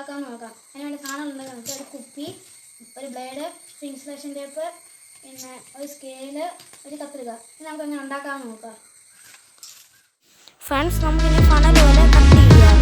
ഉണ്ടാക്കാമെന്ന് നോക്കാം. അതിന് വേണ്ടി കാണാനുണ്ടെങ്കിൽ നമുക്ക് ഒരു കുപ്പി, ഒരു ബ്ലേഡ്, ഇൻസുലേഷൻ ടേപ്പ്, പിന്നെ ഒരു സ്കെയില്, ഒരു കത്രിക. ഇത് നമുക്ക് എങ്ങനെ ഉണ്ടാക്കാമെന്ന് നോക്കാം. ഫ്രണ്ട്സ്, നമുക്കിനി ഫണൽ പോലെ കട്ട് ചെയ്യാം.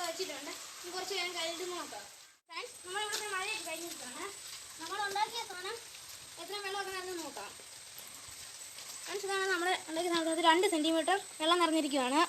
വെച്ചിട്ടുണ്ട്. കുറച്ച് നേരം കഴിഞ്ഞിട്ട് നോക്കാം. ഫ്രണ്ട്സ്, നമ്മളിവിടുത്തെ മഴയൊക്കെ കഴിഞ്ഞിട്ടാണ്. നമ്മൾ ഉണ്ടാക്കിയ സാധനം എത്ര വെള്ളമൊക്കെ നിറഞ്ഞ് നോക്കാം. ഫ്രണ്ട്സ്, ഇതാണ് നമ്മൾ ഉണ്ടാക്കിയ സാധനത്തിൽ 2 സെൻറ്റിമീറ്റർ വെള്ളം നിറഞ്ഞിരിക്കുകയാണ്.